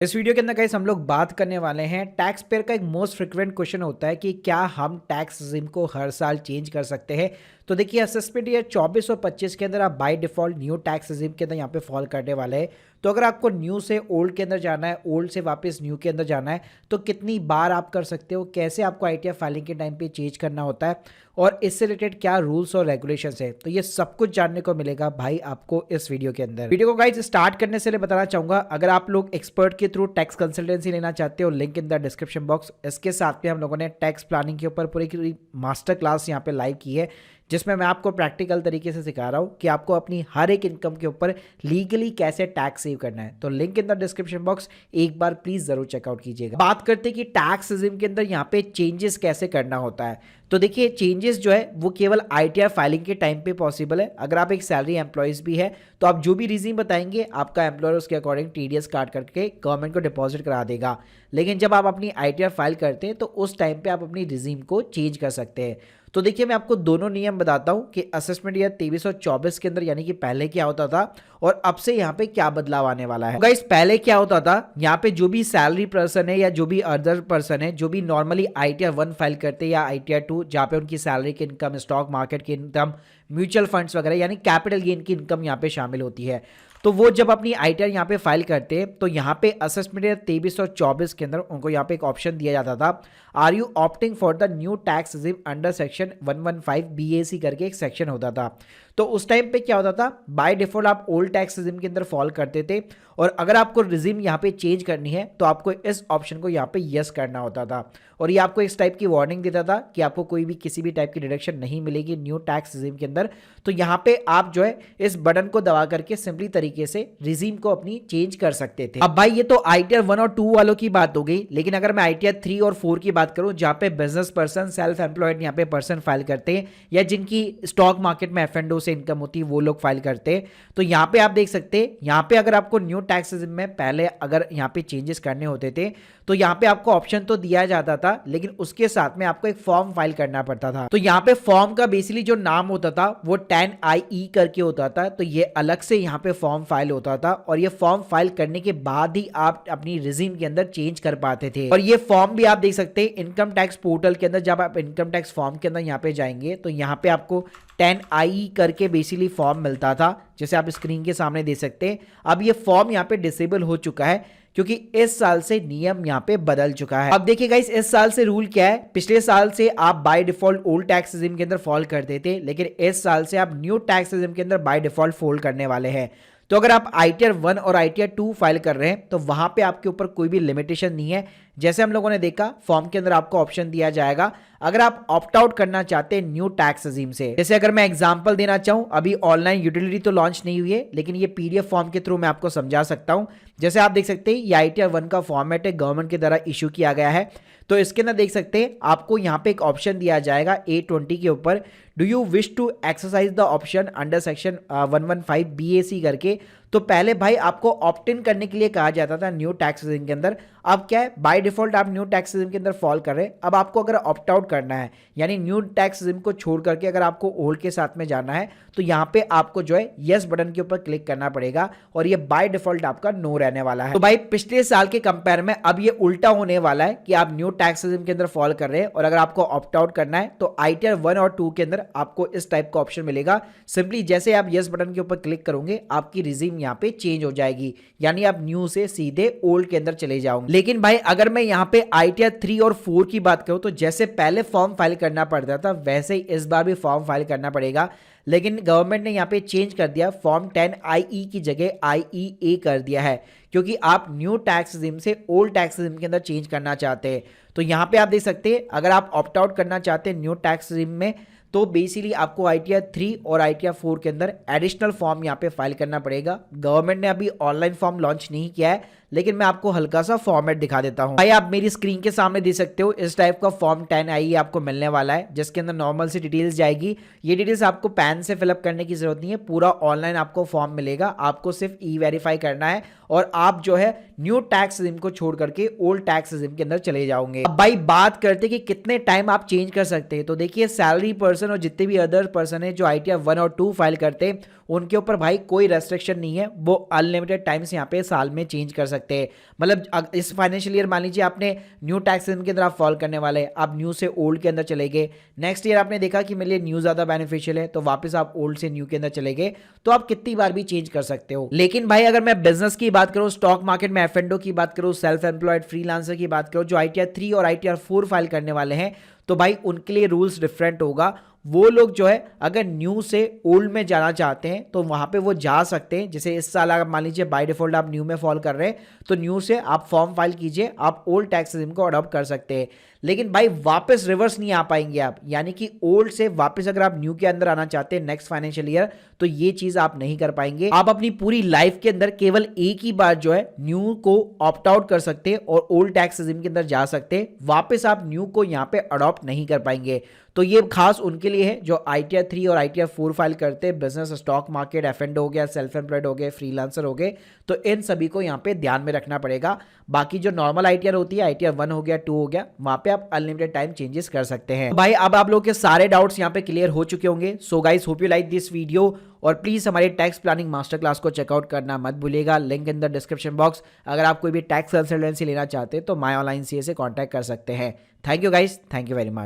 इस वीडियो के अंदर गाइस हम लोग बात करने वाले हैं टैक्स पेयर का एक मोस्ट फ्रिक्वेंट क्वेश्चन होता है कि क्या हम टैक्स रिजिम को हर साल चेंज कर सकते हैं। तो देखिए असेसमेंट ईयर 24 और 25 के अंदर आप by default new tax regime के अंदर यहाँ पे फॉल करने वाले हैं। तो अगर आपको न्यू से ओल्ड के अंदर जाना है, ओल्ड से वापस न्यू के अंदर जाना है, तो कितनी बार आप कर सकते हो, कैसे आपको आईटीआर फाइलिंग के टाइम पे चेंज करना होता है और इससे रिलेटेड क्या रूल्स और रेगुलेशंस है, तो ये सब कुछ जानने को मिलेगा भाई आपको इस वीडियो के अंदर। वीडियो को गाइस स्टार्ट करने से बताना चाहूंगा, अगर आप लोग एक्सपर्ट के थ्रू टैक्स कंसल्टेंसी लेना चाहते हो, link in the description box. इसके साथ में हम लोगों ने टैक्स प्लानिंग के ऊपर पूरी मास्टर क्लास यहाँ पे लाइव की है, जिसमें मैं आपको प्रैक्टिकल तरीके से सिखा रहा हूँ कि आपको अपनी हर एक इनकम के ऊपर लीगली कैसे टैक्स सेव करना है। तो link in the description box, एक बार प्लीज जरूर चेकआउट कीजिएगा। बात करते हैं कि टैक्स रिजिम के अंदर यहाँ पे चेंजेस कैसे करना होता है। तो देखिए चेंजेस जो है वो केवल आईटीआर फाइलिंग के टाइम पे पॉसिबल है। अगर आप एक सैलरी एम्प्लॉयज भी है तो आप जो भी रीजन बताएंगे आपका एम्प्लॉयर उसके अकॉर्डिंग टीडीएस काट करके गवर्नमेंट को डिपॉजिट करा देगा। लेकिन जब आप अपनी आईटीआर फाइल करते हैं तो उस टाइम पे आप अपनी रिजीम को चेंज कर सकते हैं। तो देखिए मैं आपको दोनों नियम बताता हूं कि असेसमेंट ईयर 23 और 24 के अंदर यानी कि पहले क्या होता था और अब से यहाँ पे क्या बदलाव आने वाला है। गाइस पहले क्या होता था, यहाँ पे जो भी सैलरी पर्सन है या जो भी अदर पर्सन है जो भी नॉर्मली आईटीआर 1 फाइल करते हैं या आईटीआर 2, जहाँ पे उनकी सैलरी की इनकम, स्टॉक मार्केट की इनकम, म्यूचुअल फंड्स वगैरह यानी कैपिटल गेन की इनकम यहाँ पे शामिल होती है, तो वो जब अपनी आईटीआर यहाँ पे फाइल करते हैं तो यहाँ पे असेसमेंट ईयर 23 और 24 के अंदर उनको यहाँ पे एक ऑप्शन दिया जाता था, are you opting for the new tax regime under section 115 BAC करके एक सेक्शन होता था। तो उस टाइम पे क्या होता था, बाय डिफॉल्ट आप ओल्ड टैक्स रिजिम के अंदर फॉल करते थे और अगर आपको रिजिम यहाँ पे चेंज करनी है तो आपको इस ऑप्शन को यहाँ पे यस करना होता था और ये आपको इस टाइप की वार्निंग देता था कि आपको कोई भी किसी भी टाइप की डिडक्शन नहीं मिलेगी न्यू टैक्स रिजिम के अंदर। तो यहाँ पे आप जो है इस बटन को दबा करके सिंपली तरीके से रिजीम को अपनी चेंज कर सकते थे। अब भाई ये तो आईटीआर 1 और 2 वालों की बात हो गई, लेकिन अगर मैं आईटीआर 3 और 4 की बात करूं जहां पे बिजनेस पर्सन, सेल्फ एम्प्लॉयड यहाँ पे पर्सन फाइल करते हैं या जिनकी स्टॉक मार्केट में एफ&ओ से इनकम होती है वो लोग फाइल करते हैं, तो यहाँ पे आप देख सकते हैं यहाँ पे अगर आपको न्यू टैक्स रिजिम में पहले अगर यहाँ पे चेंजेस करने होते थे तो यहाँ पे आपको ऑप्शन तो दिया जाता था, लेकिन उसके साथ में आपको एक फॉर्म फाइल करना पड़ता था। तो यहाँ पे फॉर्म का बेसिकली जो नाम होता था वो 10IE करके होता था, तो ये अलग से यहाँ पे फॉर्म फाइल होता था और ये फॉर्म फाइल करने के बाद ही आप अपनी रिजीम के अंदर चेंज कर पाते थे। और ये फॉर्म भी आप देख सकते हैं इनकम टैक्स पोर्टल के अंदर, जब आप इनकम टैक्स फॉर्म के अंदर यहाँ पे जाएंगे तो यहाँ पे आपको 10IE करके बेसिकली फॉर्म मिलता था, जैसे आप स्क्रीन के सामने देख सकते हैं। अब ये फॉर्म यहाँ पे डिसेबल हो चुका है क्योंकि इस साल से नियम यहाँ पे बदल चुका है। अब देखिए गाइस इस साल से रूल क्या है, पिछले साल से आप by default old tax regime के अंदर फॉल करते थे, लेकिन इस साल से आप न्यू टैक्स रिजिम के अंदर बाय डिफॉल्ट फॉल करने वाले हैं। तो अगर आप आईटीआर 1 और आईटीआर 2 फाइल कर रहे हैं तो वहां पे आपके ऊपर कोई भी लिमिटेशन नहीं है। जैसे हम लोगों ने देखा फॉर्म के अंदर आपको ऑप्शन दिया जाएगा अगर आप ऑप्ट आउट करना चाहते हैं न्यू टैक्स रिजीम से। जैसे अगर मैं एग्जांपल देना चाहूं, अभी ऑनलाइन यूटिलिटी तो लॉन्च नहीं हुई है, लेकिन ये पीडीएफ फॉर्म के थ्रू मैं आपको समझा सकता हूं। जैसे आप देख सकते हैं ये आईटीआर 1 का फॉर्मेट है, गवर्नमेंट के द्वारा इशू किया गया है। तो इसके अंदर देख सकते हैं आपको यहाँ पे एक ऑप्शन दिया जाएगा A20 के ऊपर, do you wish to exercise the option under section 115 BAC करके। तो पहले भाई आपको ऑप्ट इन करने के लिए कहा जाता था न्यू टैक्स रिजिम के अंदर, अब क्या है बाय डिफॉल्ट आप न्यू टैक्स रिजिम के अंदर फॉल कर रहे हैं। अब आपको अगर ऑप्ट आउट करना है यानी न्यू टैक्स रिजिम को छोड़ करके अगर आपको ओल्ड के साथ में जाना है तो यहाँ पे आपको जो है यस बटन के ऊपर क्लिक करना पड़ेगा और ये बाय डिफॉल्ट आपका नो रहने वाला है। तो भाई पिछले साल के कंपेयर में अब ये उल्टा होने वाला है कि आप न्यू टैक्स रिजिम के अंदर फॉल कर रहे हैं और अगर आपको ऑप्ट आउट करना है तो आईटीआर 1 और 2 के अंदर आपको इस टाइप का ऑप्शन मिलेगा। सिंपली जैसे आप यस बटन के ऊपर क्लिक करोगे आपकी रिजीम यहाँ पे चेंज हो जाएगी, यानी आप न्यू से सीधे ओल्ड के अंदर चले जाओगे। लेकिन भाई अगर मैं यहाँ पे आईटीआर 3 और 4 की बात करूं तो जैसे पहले फॉर्म फाइल करना पड़ता था वैसे ही इस बार भी फॉर्म फाइल करना पड़ेगा, लेकिन गवर्नमेंट ने यहाँ पे चेंज कर दिया, फॉर्म 10IE की जगह IEA कर दिया है, क्योंकि आप न्यू टैक्स रिजिम से ओल्ड टैक्स रिजिम के अंदर चेंज करना चाहते हैं। तो यहाँ पे आप देख सकते हैं अगर आप ऑप्ट आउट करना चाहते हैं न्यू टैक्स रिजिम में तो बेसिकली आपको आईटीआर 3 और आईटीआर 4 के अंदर एडिशनल फॉर्म यहाँ पे फाइल करना पड़ेगा। गवर्नमेंट ने अभी ऑनलाइन फॉर्म लॉन्च नहीं किया है, लेकिन मैं आपको हल्का सा फॉर्मेट दिखा देता हूं। भाई आप मेरी स्क्रीन के सामने देख सकते हो इस टाइप का फॉर्म 10IE आपको मिलने वाला है, जिसके अंदर नॉर्मल सी डिटेल्स जाएगी। ये डिटेल्स आपको पैन से फिलअप करने की जरूरत नहीं है, पूरा ऑनलाइन आपको फॉर्म मिलेगा, आपको सिर्फ E-वेरीफाई करना है और आप जो है न्यू टैक्स रिजिम को छोड़ करके ओल्ड टैक्स रिजिम के अंदर चले जाओगे। अब भाई बात करते कि कितने टाइम आप चेंज कर सकते हैं, तो देखिए सैलरी पर्सन पर्सन और जितने भी अदर पर्सन है जो ITR 1 और 2 फाइल करते हैं उनके ऊपर भाई कोई रेस्ट्रिक्शन नहीं है, वो अनलिमिटेड टाइम्स यहाँ पे साल में चेंज कर सकते हैं। मतलब इस फाइनेंशियल ईयर मान लीजिए आपने न्यू टैक्स के अंदर आप फॉल करने वाले हैं, आप न्यू से ओल्ड के अंदर चले गए, नेक्स्ट ईयर आपने देखा कि मेरे लिए न्यू ज़्यादा बेनिफिशियल है तो वापस आप ओल्ड से न्यू के अंदर चले गए, तो आप कितनी बार भी चेंज कर सकते हो। लेकिन भाई अगर मैं बिजनेस की बात करूँ, स्टॉक मार्केट में F&O की बात करूँ, सेल्फ एम्प्लॉयड फ्रीलांसर की बात करूँ, जो ITR 3 और ITR 4 फाइल करने वाले हैं, तो भाई उनके लिए रूल्स डिफरेंट होगा। वो लोग जो है अगर न्यू से ओल्ड में जाना चाहते हैं तो वहां पे वो जा सकते हैं। जैसे इस साल अगर मान लीजिए बाय डिफॉल्ट आप न्यू में फॉल कर रहे हैं तो न्यू से आप फॉर्म फाइल कीजिए, आप ओल्ड टैक्स रेजिम को अडॉप्ट कर सकते हैं। लेकिन भाई वापस रिवर्स नहीं आ पाएंगे आप, यानी कि ओल्ड से वापस अगर आप न्यू के अंदर आना चाहते हैं नेक्स्ट फाइनेंशियल ईयर तो ये चीज आप नहीं कर पाएंगे। आप अपनी पूरी लाइफ के अंदर केवल एक ही बार जो है न्यू को ऑप्ट आउट कर सकते हैं और ओल्ड टैक्स रेजिम के अंदर जा सकते हैं, वापस आप न्यू को यहाँ पे अडॉप्ट नहीं कर पाएंगे। तो ये खास उनके लिए है जो ITR 3 और ITR 4 फाइल करते हैं, बिजनेस, स्टॉक मार्केट, F&O हो गया, सेल्फ एम्प्लॉयड हो गए, फ्रीलांसर हो गए, तो इन सभी को यहाँ पे ध्यान में रखना पड़ेगा। बाकी जो नॉर्मल ITR होती है, ITR 1 हो गया, 2 हो गया, वहां पे आप अनलिमिटेड टाइम चेंजेस कर सकते हैं। भाई अब आप लोग के सारे डाउट्स यहाँ पे क्लियर हो चुके होंगे। So guys hope you like this video और प्लीज हमारे टैक्स प्लानिंग मास्टर क्लास को चेकआउट करना मत भूलिएगा, link in the description box. अगर आप कोई भी टैक्स कंसल्टेंसी लेना चाहते हैं तो माय ऑनलाइन CA से कॉन्टैक्ट कर सकते हैं। Thank you guys, thank you very much.